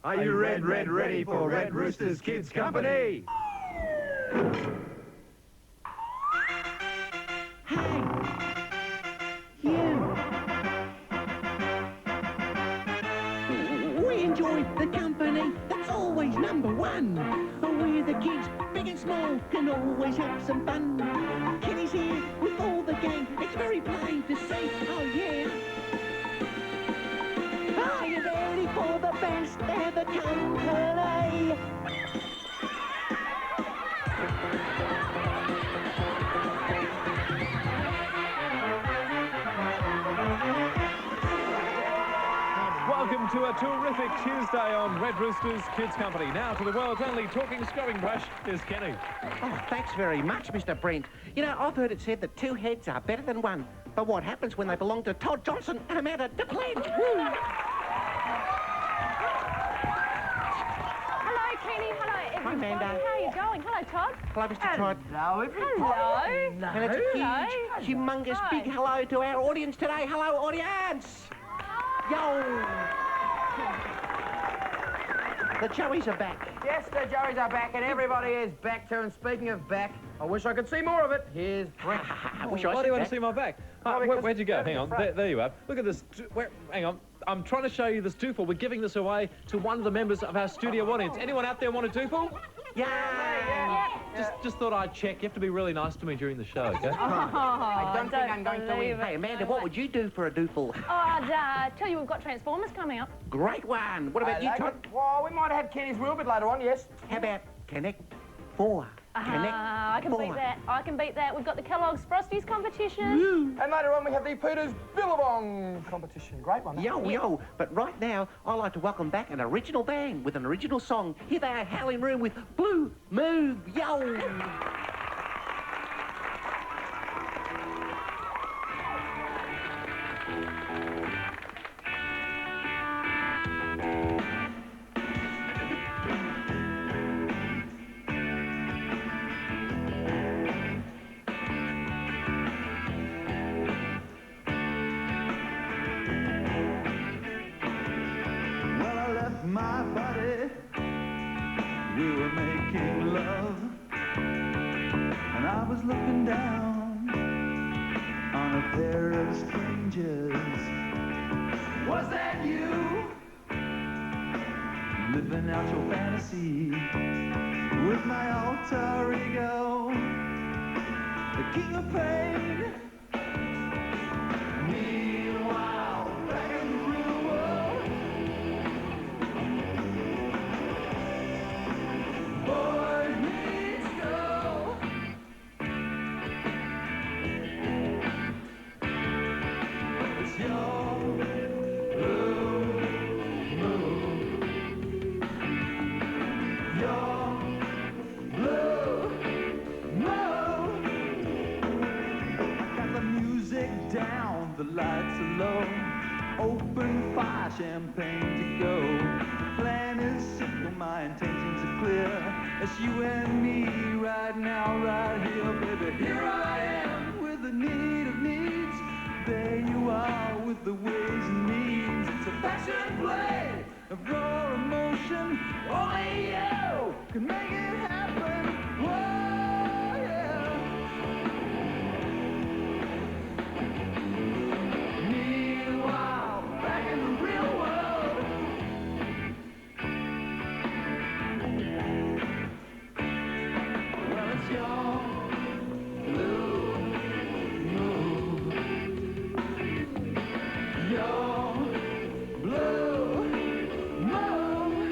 Are you ready for Red Rooster's Kids Company? Hey! You! We enjoy the company, that's always number one. We're the kids, big and small, can always have some fun. Kenny's here with all the gang, it's very plain to see, oh yeah. Are you ready for the best of the company? Welcome to a terrific Tuesday on Red Rooster's Kids Company. Now to the world's only talking scrubbing brush is Kenny. Oh, thanks very much, Mr. Brent. You know, I've heard it said that two heads are better than one. But what happens when they belong to Todd Johnson and Amanda DePlant? Hello, Kenny. Hello, everybody. Hi, Amanda. How are you going? Hello, Todd. Hello, Mr. Todd. Hello. And it's a huge, humongous, Hi. big hello to our audience today. Hello, audience! Yo! The Joeys are back. Yes, the Joeys are back, and everybody is back too. And speaking of back, I wish I could see more of it. Here's Brent. I wish Why I do you want back. to see my back? because Where'd you go? it's Hang on. front. There you are. Look at this. Hang on. I'm trying to show you this doofle. We're giving this away to one of the members of our studio audience. Anyone out there want a doofle? Yeah! Just thought I'd check. You have to be really nice to me during the show, okay? I don't think I'm going to win. Hey, Amanda, what would you do for a doofle? Oh, I'd tell you we've got Transformers coming up. Great one. What about you, Todd? Well, we might have Kenny's wheel a bit later on, yes. How about Connect 4? Connect I can 4. beat that. I can beat that. We've got the Kellogg's Frosties competition. And later on, we have the Peter's Billabong competition. Great one. Yo. But right now, I'd like to welcome back an original band with an original song. Here they are, Howling Room with Blue Move. Yo! Well, I left my body, we were making love, and I was looking down on a pair of strangers. Was that you? Living out your fantasy with my alter ego, the king of pain. Meanwhile, back in the real world, boy meets girl. It's your blue moon. Your blue moon. I got the music down, the lights are low. Open fire, champagne to go. The plan is simple, my intentions are clear. It's you and me right now, right here, baby. Here I am with the need of needs. There you are with the ways and means. It's a passion play of raw emotion. Only you can make it happen. Whoa, yeah. Meanwhile, back in the real world, well, it's your blue moon. Your blue moon.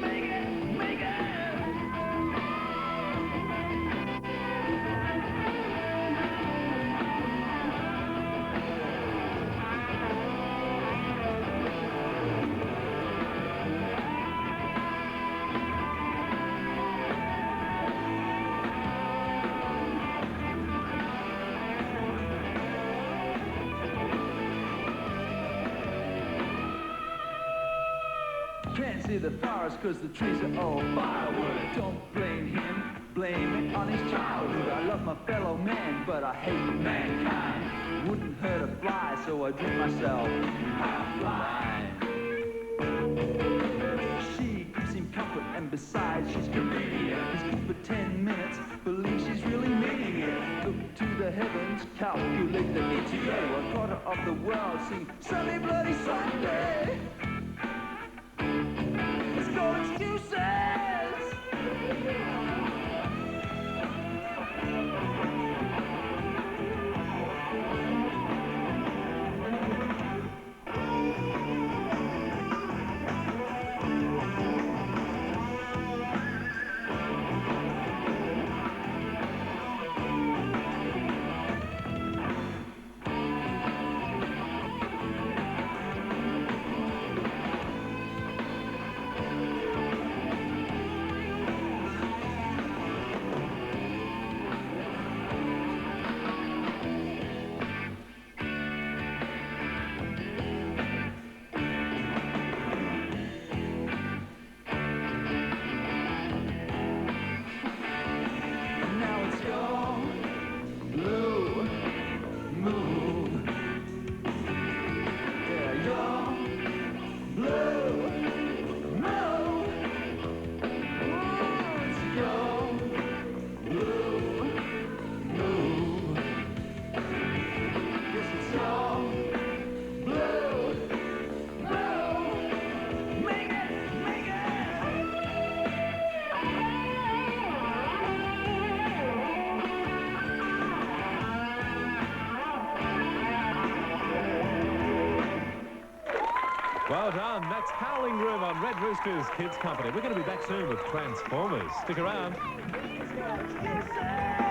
Make it, make it. Can't see the forest cause the trees are all firewood. Don't blame him, blame it on his childhood. I love my fellow man, but I hate mankind. Wouldn't hurt a fly, so I drink myself half blind. You lick the ETA, 1/4 of the world. See, Sunday bloody Sunday. It's no excuses. Now it's your blue moon. Yeah, your blue moon. It's your blue moon. Yes, it's your blue moon. Make it, make it. Well done. That's Howling Room on Red Roosters Kids Company. We're going to be back soon with Transformers. Stick around. Excuses.